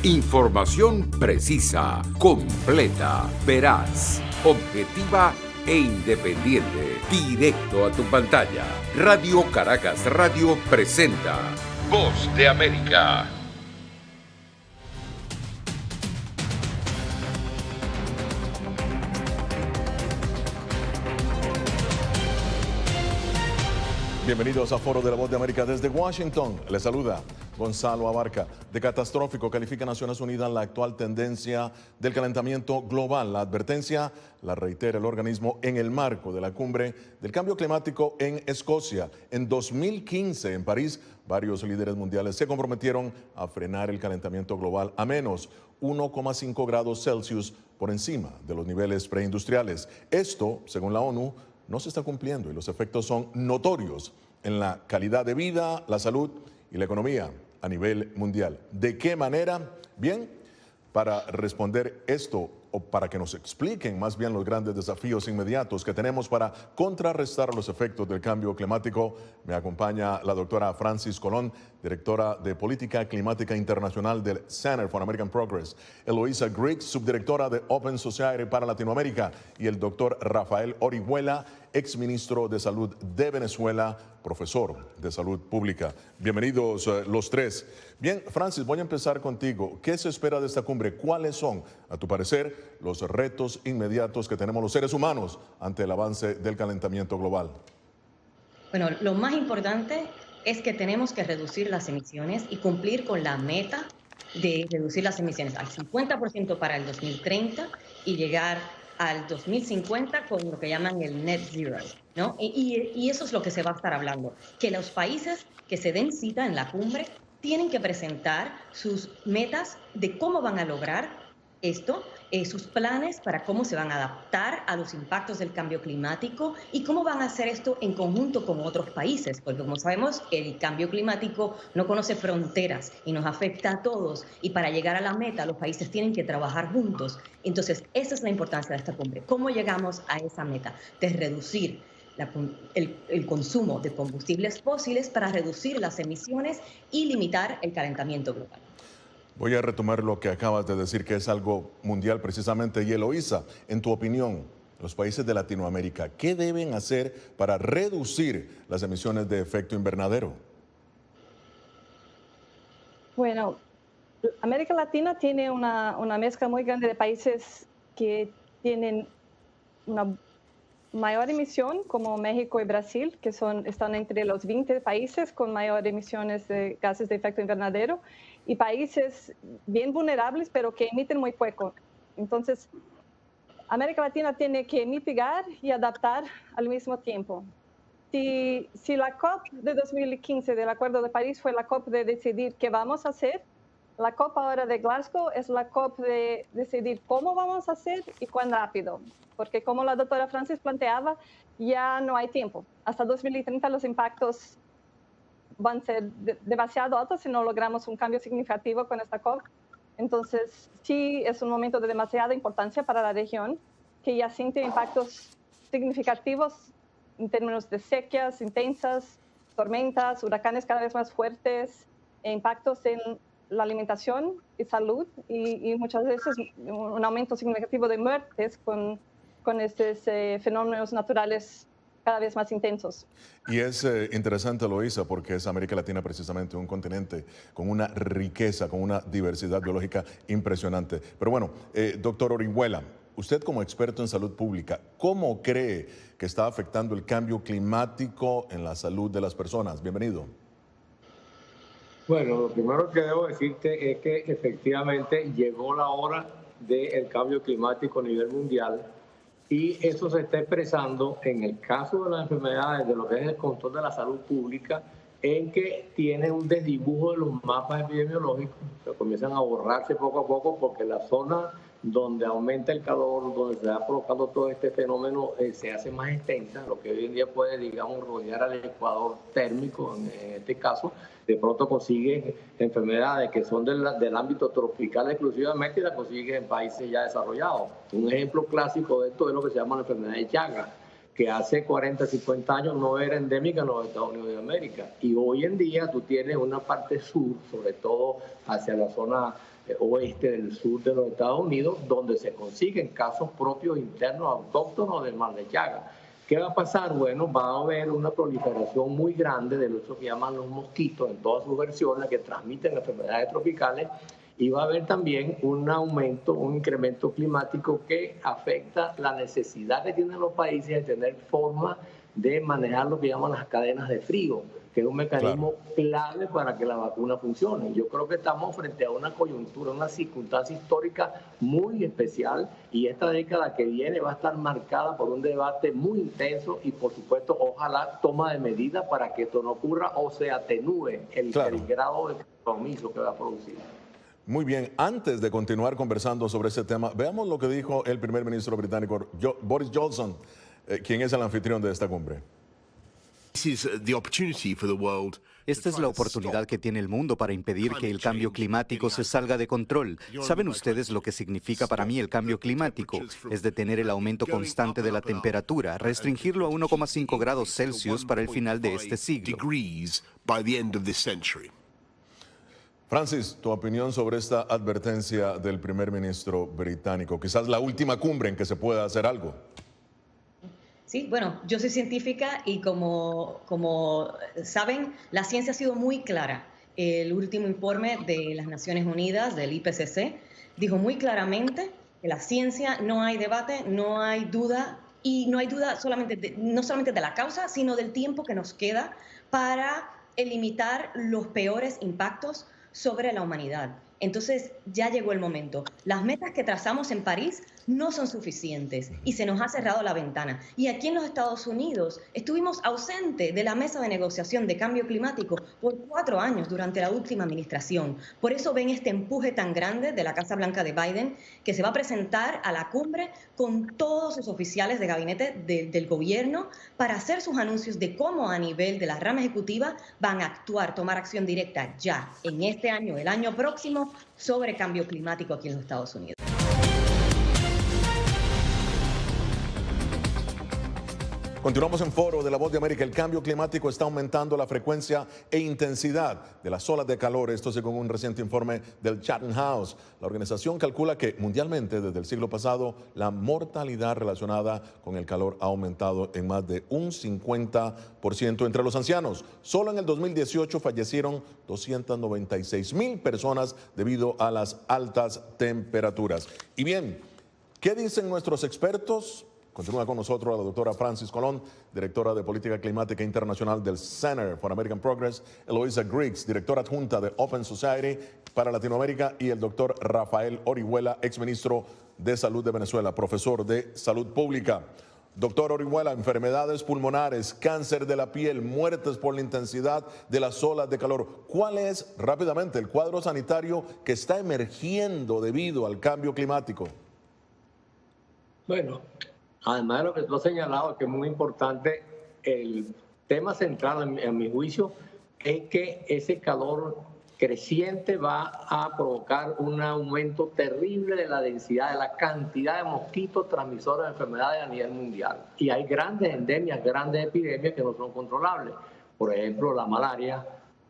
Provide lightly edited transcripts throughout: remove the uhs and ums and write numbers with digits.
Información precisa, completa, veraz, objetiva e independiente. Directo a tu pantalla. Radio Caracas Radio presenta Voz de América. Bienvenidos a Foro de la Voz de América desde Washington. Les saluda Gonzalo Abarca. De catastrófico califica Naciones Unidas la actual tendencia del calentamiento global. La advertencia la reitera el organismo en el marco de la cumbre del cambio climático en Escocia. En 2015, en París, varios líderes mundiales se comprometieron a frenar el calentamiento global a menos 1,5 grados Celsius por encima de los niveles preindustriales. Esto, según la ONU, no se está cumpliendo y los efectos son notorios en la calidad de vida, la salud y la economía a nivel mundial. ¿De qué manera? Bien, para responder esto o para que nos expliquen más bien los grandes desafíos inmediatos que tenemos para contrarrestar los efectos del cambio climático, me acompaña la doctora Francis Colón, directora de Política Climática Internacional del Center for American Progress, Eloisa Griggs, subdirectora de Open Society para Latinoamérica, y el doctor Rafael Orihuela, exministro de Salud de Venezuela, profesor de Salud Pública. Bienvenidos los tres. Bien, Francis, voy a empezar contigo. ¿Qué se espera de esta cumbre? ¿Cuáles son, a tu parecer, los retos inmediatos que tenemos los seres humanos ante el avance del calentamiento global? Bueno, lo más importante es que tenemos que reducir las emisiones y cumplir con la meta de reducir las emisiones al 50% para el 2030 y llegar al 2050 con lo que llaman el net zero, ¿no? Y eso es lo que se va a estar hablando, que los países que se den cita en la cumbre tienen que presentar sus metas de cómo van a lograr esto, sus planes para cómo se van a adaptar a los impactos del cambio climático y cómo van a hacer esto en conjunto con otros países, porque como sabemos, el cambio climático no conoce fronteras y nos afecta a todos, y para llegar a la meta los países tienen que trabajar juntos. Entonces, esa es la importancia de esta cumbre. ¿Cómo llegamos a esa meta de reducir el consumo de combustibles fósiles para reducir las emisiones y limitar el calentamiento global? Voy a retomar lo que acabas de decir, que es algo mundial precisamente. Y Eloisa, en tu opinión, los países de Latinoamérica, ¿qué deben hacer para reducir las emisiones de efecto invernadero? Bueno, América Latina tiene una mezcla muy grande de países que tienen una mayor emisión, como México y Brasil, que están entre los 20 países con mayor emisiones de gases de efecto invernadero, y países bien vulnerables, pero que emiten muy poco. Entonces, América Latina tiene que mitigar y adaptar al mismo tiempo. Si la COP de 2015 del Acuerdo de París fue la COP de decidir qué vamos a hacer, la COP ahora de Glasgow es la COP de decidir cómo vamos a hacer y cuán rápido. Porque como la doctora Francis planteaba, ya no hay tiempo. Hasta 2030 los impactos van a ser demasiado altos si no logramos un cambio significativo con esta COP. Entonces, sí es un momento de demasiada importancia para la región, que ya siente impactos significativos en términos de sequías intensas, tormentas, huracanes cada vez más fuertes, e impactos en la alimentación y salud, y muchas veces un aumento significativo de muertes con estos fenómenos naturales cada vez más intensos. Y es interesante, Eloisa, porque es América Latina precisamente un continente con una riqueza, con una diversidad biológica impresionante. Pero bueno, doctor Orihuela, usted como experto en salud pública, ¿cómo cree que está afectando el cambio climático en la salud de las personas? Bienvenido. Bueno, lo primero que debo decirte es que efectivamente llegó la hora del cambio climático a nivel mundial, y eso se está expresando en el caso de las enfermedades, de lo que es el control de la salud pública, en que tiene un desdibujo de los mapas epidemiológicos, que comienzan a borrarse poco a poco porque la zona donde aumenta el calor, donde se va provocando todo este fenómeno, se hace más extensa, lo que hoy en día puede, digamos, rodear al ecuador térmico, en este caso. De pronto consigue enfermedades que son del ámbito tropical exclusivamente, y las consigue en países ya desarrollados. Un ejemplo clásico de esto es lo que se llama la enfermedad de Chagas, que hace 40, 50 años no era endémica en los Estados Unidos de América. Y hoy en día tú tienes una parte sur, sobre todo hacia la zona oeste del sur de los Estados Unidos, donde se consiguen casos propios internos autóctonos del mal de Chagas. ¿Qué va a pasar? Bueno, va a haber una proliferación muy grande de lo que llaman los mosquitos en todas sus versiones que transmiten enfermedades tropicales, y va a haber también un aumento, un incremento climático que afecta la necesidad que tienen los países de tener forma de manejar lo que llaman las cadenas de frío, que es un mecanismo clave para que la vacuna funcione. Yo creo que estamos frente a una coyuntura, una circunstancia histórica muy especial, y esta década que viene va a estar marcada por un debate muy intenso y, por supuesto, ojalá toma de medidas para que esto no ocurra o se atenúe el grado de compromiso que va a producir. Muy bien, antes de continuar conversando sobre ese tema, veamos lo que dijo el primer ministro británico Boris Johnson, quien es el anfitrión de esta cumbre. Esta es la oportunidad que tiene el mundo para impedir que el cambio climático se salga de control. ¿Saben ustedes lo que significa para mí el cambio climático? Es detener el aumento constante de la temperatura, restringirlo a 1,5 grados Celsius para el final de este siglo. Francis, tu opinión sobre esta advertencia del primer ministro británico, quizás la última cumbre en que se pueda hacer algo. Sí, bueno, yo soy científica y como saben, la ciencia ha sido muy clara. El último informe de las Naciones Unidas, del IPCC, dijo muy claramente que la ciencia, no hay debate, no hay duda, y no hay duda no solamente de la causa, sino del tiempo que nos queda para limitar los peores impactos sobre la humanidad. Entonces ya llegó el momento. Las metas que trazamos en París no son suficientes y se nos ha cerrado la ventana. Y aquí en los Estados Unidos estuvimos ausentes de la mesa de negociación de cambio climático por 4 años durante la última administración. Por eso ven este empuje tan grande de la Casa Blanca de Biden, que se va a presentar a la cumbre con todos sus oficiales de gabinete del gobierno para hacer sus anuncios de cómo a nivel de la rama ejecutiva van a actuar, tomar acción directa ya en este año, el año próximo, sobre cambio climático aquí en los Estados Unidos. Continuamos en Foro de la Voz de América. El cambio climático está aumentando la frecuencia e intensidad de las olas de calor. Esto según un reciente informe del Chatham House. La organización calcula que mundialmente desde el siglo pasado la mortalidad relacionada con el calor ha aumentado en más de un 50% entre los ancianos. Solo en el 2018 fallecieron 296,000 personas debido a las altas temperaturas. Y bien, ¿qué dicen nuestros expertos? Continúa con nosotros la doctora Francis Colón, directora de Política Climática Internacional del Center for American Progress, Eloisa Griggs, directora adjunta de Open Society para Latinoamérica, y el doctor Rafael Orihuela, exministro de Salud de Venezuela, profesor de Salud Pública. Doctor Orihuela, enfermedades pulmonares, cáncer de la piel, muertes por la intensidad de las olas de calor. ¿Cuál es, rápidamente, el cuadro sanitario que está emergiendo debido al cambio climático? Bueno, además de lo que tú has señalado, que es muy importante, el tema central, en mi juicio, es que ese calor creciente va a provocar un aumento terrible de la densidad, de la cantidad de mosquitos transmisores de enfermedades a nivel mundial. Y hay grandes endemias, grandes epidemias que no son controlables. Por ejemplo, la malaria,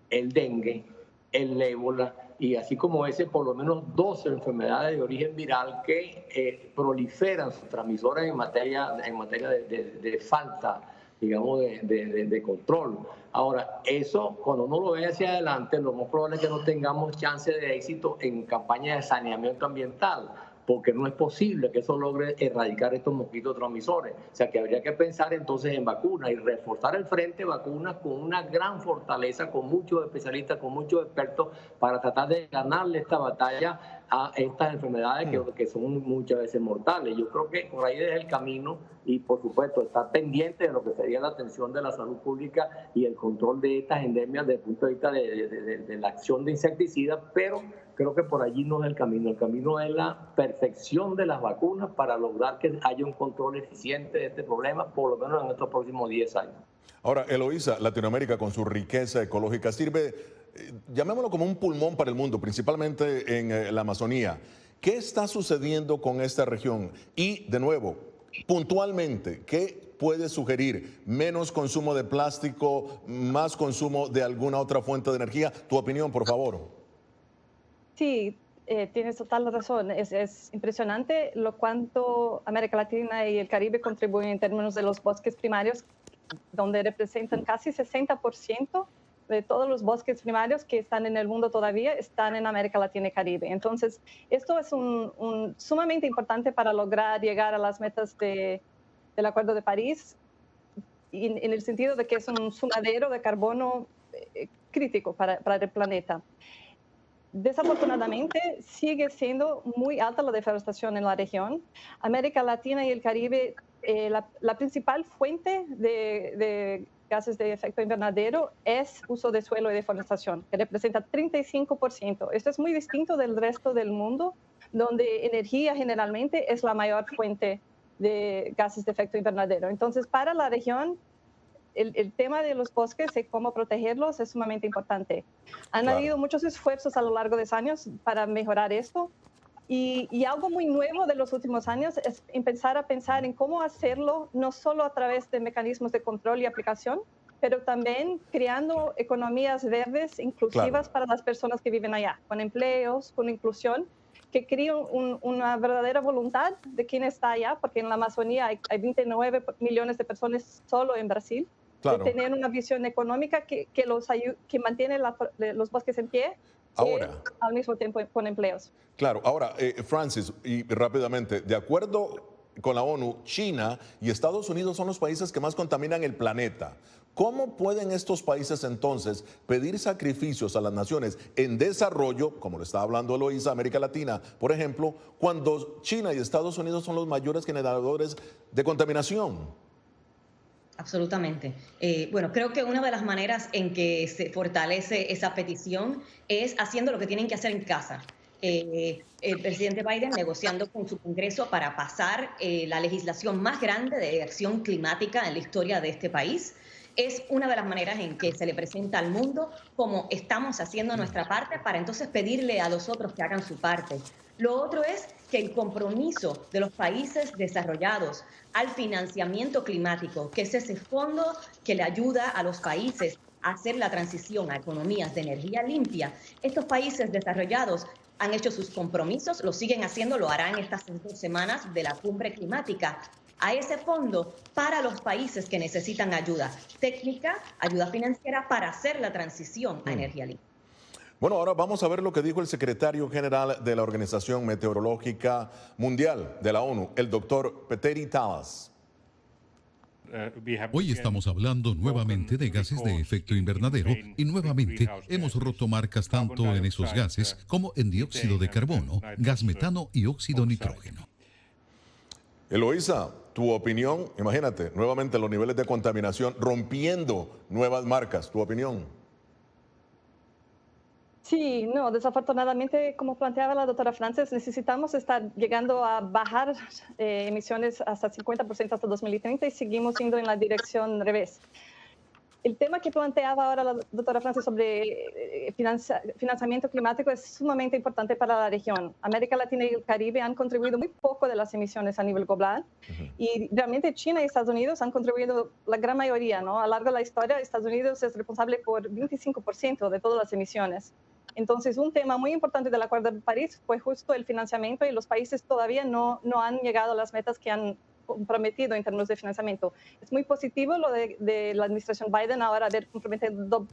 el dengue, el ébola, y así como ese, por lo menos 12 enfermedades de origen viral que proliferan sus transmisores en materia de falta, digamos, de control. Ahora, eso, cuando uno lo ve hacia adelante, lo más probable es que no tengamos chance de éxito en campañas de saneamiento ambiental, porque no es posible que eso logre erradicar estos mosquitos transmisores. O sea, que habría que pensar entonces en vacunas y reforzar el frente de vacunas con una gran fortaleza, con muchos especialistas, con muchos expertos, para tratar de ganarle esta batalla a estas enfermedades que son muchas veces mortales. Yo creo que por ahí es el camino y, por supuesto, estar pendiente de lo que sería la atención de la salud pública y el control de estas endemias desde el punto de vista de la acción de insecticidas, pero creo que por allí no es el camino. El camino es la perfección de las vacunas para lograr que haya un control eficiente de este problema, por lo menos en estos próximos 10 años. Ahora, Eloisa, Latinoamérica con su riqueza ecológica sirve, llamémoslo como un pulmón para el mundo, principalmente en la Amazonía. ¿Qué está sucediendo con esta región? Y, de nuevo, puntualmente, ¿qué puede sugerir? ¿Menos consumo de plástico, más consumo de alguna otra fuente de energía? Tu opinión, por favor. Sí, tienes total razón. Es impresionante lo cuánto América Latina y el Caribe contribuyen en términos de los bosques primarios, donde representan casi 60% de todos los bosques primarios que están en el mundo todavía, están en América Latina y Caribe. Entonces, esto es sumamente importante para lograr llegar a las metas del Acuerdo de París, en el sentido de que es un sumadero de carbono crítico para el planeta. Desafortunadamente, sigue siendo muy alta la deforestación en la región. América Latina y el Caribe, la principal fuente de gases de efecto invernadero es uso de suelo y deforestación, que representa 35%. Esto es muy distinto del resto del mundo, donde energía generalmente es la mayor fuente de gases de efecto invernadero. Entonces, para la región, el tema de los bosques y cómo protegerlos es sumamente importante. Han habido muchos esfuerzos a lo largo de los años para mejorar esto, y algo muy nuevo de los últimos años es empezar a pensar en cómo hacerlo, no solo a través de mecanismos de control y aplicación, pero también creando economías verdes inclusivas para las personas que viven allá, con empleos, con inclusión, que creen una verdadera voluntad de quien está allá, porque en la Amazonía hay 29 millones de personas solo en Brasil, de tener una visión económica que mantiene los bosques en pie, al mismo tiempo con empleos. Claro, ahora, Francis, y rápidamente, de acuerdo con la ONU, China y Estados Unidos son los países que más contaminan el planeta. ¿Cómo pueden estos países entonces pedir sacrificios a las naciones en desarrollo, como lo está hablando Eloísa, América Latina, por ejemplo, cuando China y Estados Unidos son los mayores generadores de contaminación? Absolutamente. Bueno, creo que una de las maneras en que se fortalece esa petición es haciendo lo que tienen que hacer en casa. El presidente Biden negociando con su Congreso para pasar la legislación más grande de acción climática en la historia de este país. Es una de las maneras en que se le presenta al mundo cómo estamos haciendo nuestra parte para entonces pedirle a los otros que hagan su parte. Lo otro es que el compromiso de los países desarrollados al financiamiento climático, que es ese fondo que le ayuda a los países a hacer la transición a economías de energía limpia. Estos países desarrollados han hecho sus compromisos, lo siguen haciendo, lo harán estas 2 semanas de la cumbre climática, a ese fondo para los países que necesitan ayuda técnica, ayuda financiera para hacer la transición a energía limpia. Bueno, ahora vamos a ver lo que dijo el secretario general de la Organización Meteorológica Mundial de la ONU, el doctor Petteri Talas. Hoy estamos hablando nuevamente de gases de efecto invernadero y nuevamente hemos roto marcas tanto en esos gases como en dióxido de carbono, gas metano y óxido nitrógeno. Eloísa, tu opinión, imagínate, nuevamente los niveles de contaminación rompiendo nuevas marcas, tu opinión. Sí, no, desafortunadamente, como planteaba la doctora Frances, necesitamos estar llegando a bajar emisiones hasta 50% hasta 2030 y seguimos yendo en la dirección revés. El tema que planteaba ahora la doctora Frances sobre financiamiento climático es sumamente importante para la región. América Latina y el Caribe han contribuido muy poco de las emisiones a nivel global y realmente China y Estados Unidos han contribuido la gran mayoría, ¿no? A lo largo de la historia, Estados Unidos es responsable por 25% de todas las emisiones. Entonces, un tema muy importante del Acuerdo de París fue justo el financiamiento y los países todavía no han llegado a las metas que han comprometido en términos de financiamiento. Es muy positivo lo de la administración Biden ahora haber comprometido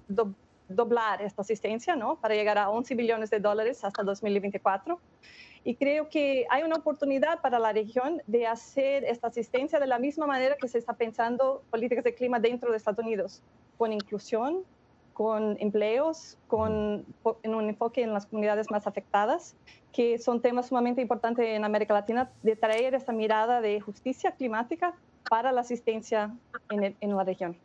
doblar esta asistencia, ¿no? Para llegar a $11 billones hasta 2024. Y creo que hay una oportunidad para la región de hacer esta asistencia de la misma manera que se está pensando políticas de clima dentro de Estados Unidos, con inclusión, con empleos, en un enfoque en las comunidades más afectadas, que son temas sumamente importantes en América Latina, de traer esta mirada de justicia climática para la asistencia en la región.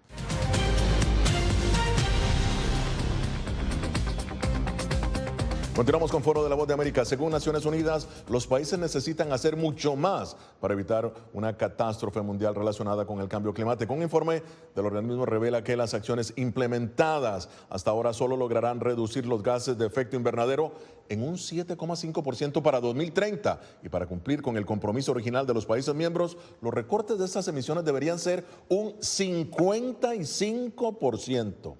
Continuamos con Foro de la Voz de América. Según Naciones Unidas, los países necesitan hacer mucho más para evitar una catástrofe mundial relacionada con el cambio climático. Un informe del organismo revela que las acciones implementadas hasta ahora solo lograrán reducir los gases de efecto invernadero en un 7,5% para 2030. Y para cumplir con el compromiso original de los países miembros, los recortes de estas emisiones deberían ser un 55%.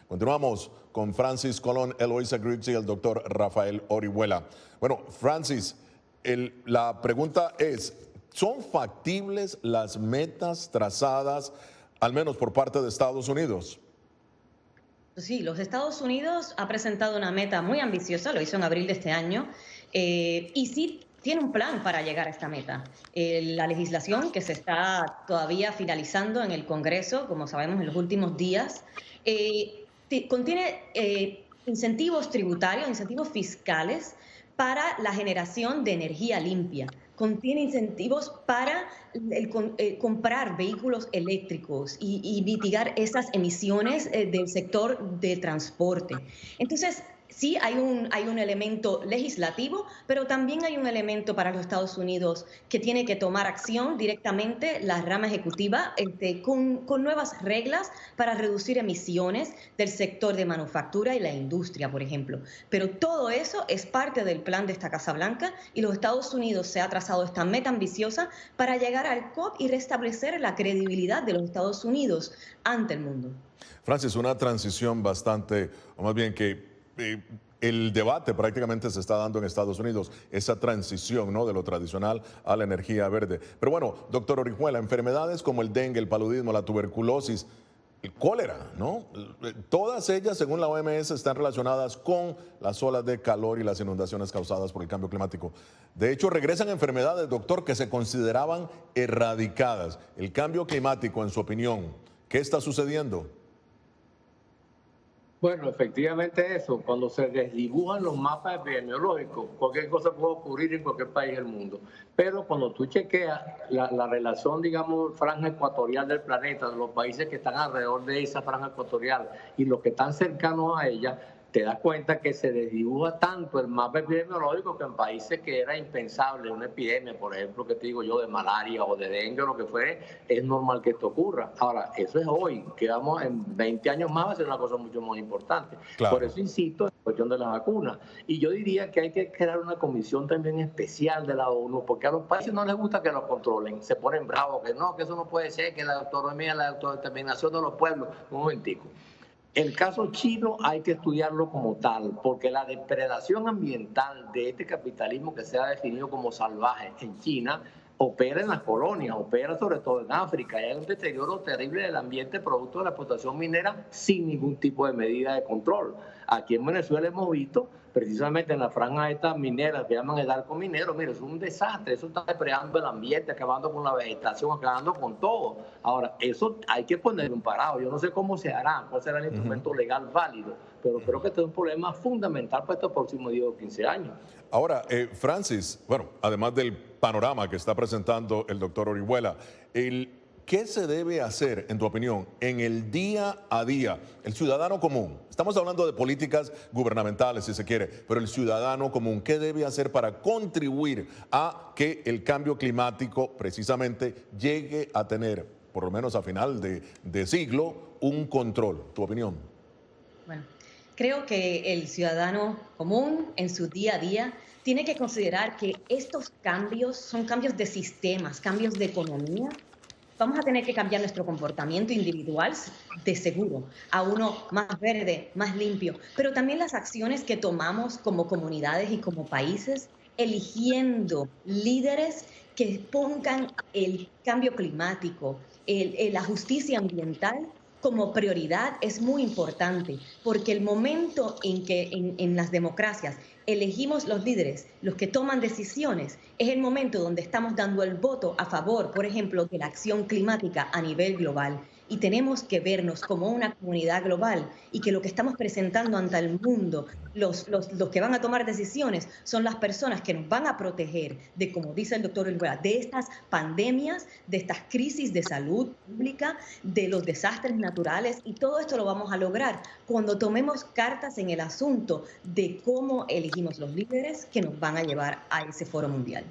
Continuamos con Francis Colón, Eloisa Griggs y el doctor Rafael Orihuela. Bueno, Francis, la pregunta es, ¿son factibles las metas trazadas, al menos por parte de Estados Unidos? Sí, los Estados Unidos ha presentado una meta muy ambiciosa, lo hizo en abril de este año, y sí tiene un plan para llegar a esta meta. La legislación que se está todavía finalizando en el Congreso, como sabemos en los últimos días, contiene incentivos tributarios, incentivos fiscales para la generación de energía limpia. Contiene incentivos para comprar vehículos eléctricos y mitigar esas emisiones del sector de transporte. Entonces, sí hay un elemento legislativo, pero también hay un elemento para los Estados Unidos que tiene que tomar acción directamente la rama ejecutiva con nuevas reglas para reducir emisiones del sector de manufactura y la industria, por ejemplo. Pero todo eso es parte del plan de esta Casa Blanca y los Estados Unidos se ha trazado esta meta ambiciosa para llegar al COP y restablecer la credibilidad de los Estados Unidos ante el mundo. Francis, una transición bastante, o más bien que el debate prácticamente se está dando en Estados Unidos, esa transición, ¿no?, de lo tradicional a la energía verde. Pero bueno, doctor Orihuela, enfermedades como el dengue, el paludismo, la tuberculosis, el cólera, ¿no? Todas ellas, según la OMS, están relacionadas con las olas de calor y las inundaciones causadas por el cambio climático. De hecho, regresan enfermedades, doctor, que se consideraban erradicadas. El cambio climático, en su opinión, ¿qué está sucediendo? Bueno, efectivamente eso, cuando se desdibujan los mapas epidemiológicos, cualquier cosa puede ocurrir en cualquier país del mundo. Pero cuando tú chequeas la relación, digamos, franja ecuatorial del planeta, de los países que están alrededor de esa franja ecuatorial y los que están cercanos a ella, te das cuenta que se desdibuja tanto el mapa epidemiológico que en países que era impensable una epidemia, por ejemplo, que te digo yo, de malaria o de dengue o lo que fuere, es normal que esto ocurra. Ahora, eso es hoy, que vamos en 20 años más va a ser una cosa mucho más importante. Claro. Por eso insisto en la cuestión de la vacuna. Y yo diría que hay que crear una comisión también especial de la ONU, porque a los países no les gusta que los controlen, se ponen bravos, que no, que eso no puede ser, que la autonomía, la autodeterminación de los pueblos. Un momentico. El caso chino hay que estudiarlo como tal, porque la depredación ambiental de este capitalismo que se ha definido como salvaje en China opera en las colonias, opera sobre todo en África. Y hay un deterioro terrible del ambiente producto de la explotación minera sin ningún tipo de medida de control. Aquí en Venezuela hemos visto, precisamente en la franja estas mineras que llaman el arco minero, mire, es un desastre, eso está depredando el ambiente, acabando con la vegetación, acabando con todo. Ahora, eso hay que ponerle un parado. Yo no sé cómo se hará, cuál será el instrumento legal válido, pero creo que este es un problema fundamental para estos próximos 10 o 15 años. Ahora, Francis, bueno, además del panorama que está presentando el doctor Orihuela, ¿qué se debe hacer, en tu opinión, en el día a día? El ciudadano común, estamos hablando de políticas gubernamentales, si se quiere, pero el ciudadano común, ¿qué debe hacer para contribuir a que el cambio climático precisamente llegue a tener, por lo menos a final de siglo, un control? ¿Tu opinión? Bueno, creo que el ciudadano común en su día a día tiene que considerar que estos cambios son cambios de sistemas, cambios de economía. Vamos a tener que cambiar nuestro comportamiento individual, de seguro, a uno más verde, más limpio, pero también las acciones que tomamos como comunidades y como países, eligiendo líderes que pongan el cambio climático, la justicia ambiental como prioridad es muy importante, porque el momento en que en las democracias elegimos los líderes, los que toman decisiones, es el momento donde estamos dando el voto a favor, por ejemplo, de la acción climática a nivel global. Y tenemos que vernos como una comunidad global y que lo que estamos presentando ante el mundo, los que van a tomar decisiones son las personas que nos van a proteger de, como dice el doctor Orihuela, de estas pandemias, de estas crisis de salud pública, de los desastres naturales, y todo esto lo vamos a lograr cuando tomemos cartas en el asunto de cómo elegimos los líderes que nos van a llevar a ese foro mundial.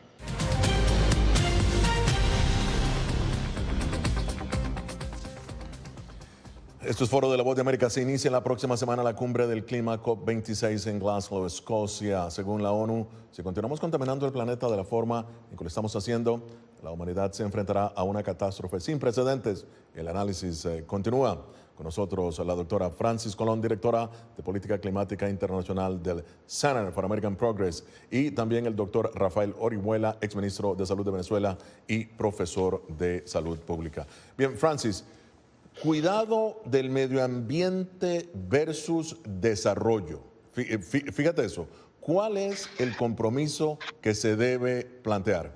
Esto es Foro de la Voz de América. Se inicia la próxima semana la cumbre del clima COP26 en Glasgow, Escocia. Según la ONU, si continuamos contaminando el planeta de la forma en que lo estamos haciendo, la humanidad se enfrentará a una catástrofe sin precedentes. El análisis continúa. Con nosotros la doctora Francis Colón, directora de Política Climática Internacional del Center for American Progress, y también el doctor Rafael Orihuela, exministro de Salud de Venezuela y profesor de Salud Pública. Bien, Francis, cuidado del medio ambiente versus desarrollo. Fíjate eso. ¿Cuál es el compromiso que se debe plantear?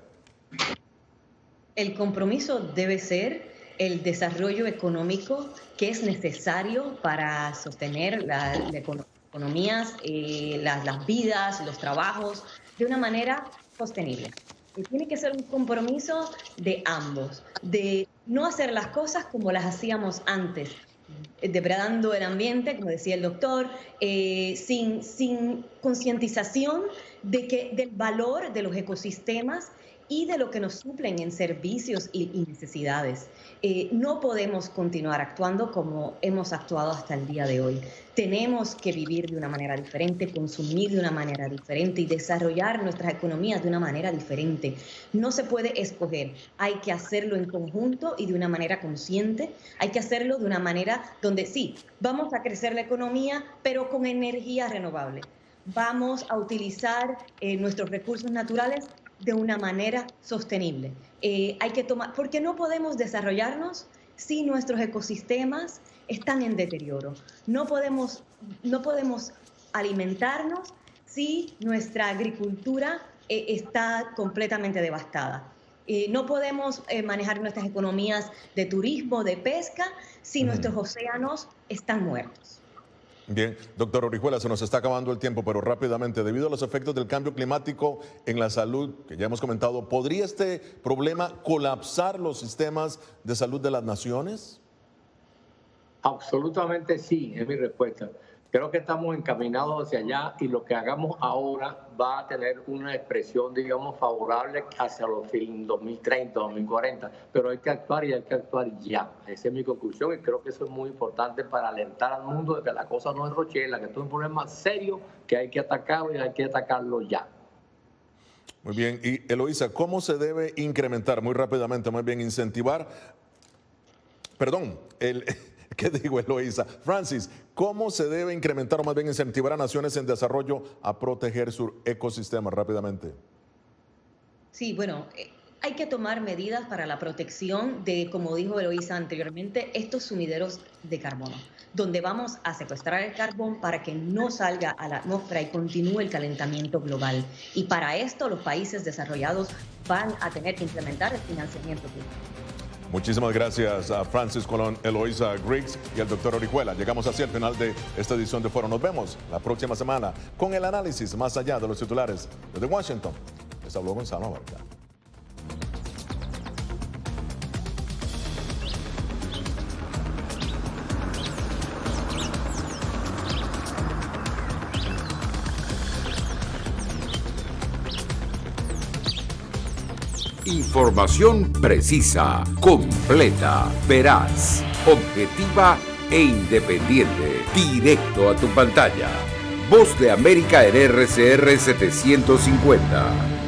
El compromiso debe ser el desarrollo económico que es necesario para sostener las economías, las vidas, los trabajos de una manera sostenible. Y tiene que ser un compromiso de ambos, de no hacer las cosas como las hacíamos antes, depredando el ambiente, como decía el doctor, sin concientización del valor de los ecosistemas y de lo que nos suplen en servicios y necesidades. No podemos continuar actuando como hemos actuado hasta el día de hoy. Tenemos que vivir de una manera diferente, consumir de una manera diferente y desarrollar nuestras economías de una manera diferente. No se puede escoger, hay que hacerlo en conjunto y de una manera consciente. Hay que hacerlo de una manera donde sí, vamos a crecer la economía, pero con energía renovable. Vamos a utilizar nuestros recursos naturales de una manera sostenible. Hay que tomar, porque no podemos desarrollarnos si nuestros ecosistemas están en deterioro. No podemos alimentarnos si nuestra agricultura está completamente devastada. No podemos manejar nuestras economías de turismo, de pesca, si nuestros océanos están muertos. Bien, doctor Orihuela, se nos está acabando el tiempo, pero rápidamente, debido a los efectos del cambio climático en la salud, que ya hemos comentado, ¿podría este problema colapsar los sistemas de salud de las naciones? Absolutamente sí, es mi respuesta. Creo que estamos encaminados hacia allá y lo que hagamos ahora va a tener una expresión, digamos, favorable hacia los 2030, 2040. Pero hay que actuar y hay que actuar ya. Esa es mi conclusión y creo que eso es muy importante para alentar al mundo de que la cosa no es rochela, que esto es un problema serio que hay que atacarlo y hay que atacarlo ya. Muy bien. Y Eloísa, ¿cómo se debe incrementar muy rápidamente, más bien incentivar? Perdón, ¿qué digo, Eloísa? Francis, ¿cómo se debe incrementar o más bien incentivar a naciones en desarrollo a proteger su ecosistema rápidamente? Sí, bueno, hay que tomar medidas para la protección de, como dijo Eloísa anteriormente, estos sumideros de carbono, donde vamos a secuestrar el carbón para que no salga a la atmósfera y continúe el calentamiento global. Y para esto los países desarrollados van a tener que implementar el financiamiento público. Muchísimas gracias a Francis Colón, Eloísa Griggs y al doctor Orihuela. Llegamos así al final de esta edición de Foro. Nos vemos la próxima semana con el análisis más allá de los titulares. Desde Washington, les habló Gonzalo Abarca. Información precisa, completa, veraz, objetiva e independiente. Directo a tu pantalla. Voz de América en RCR 750.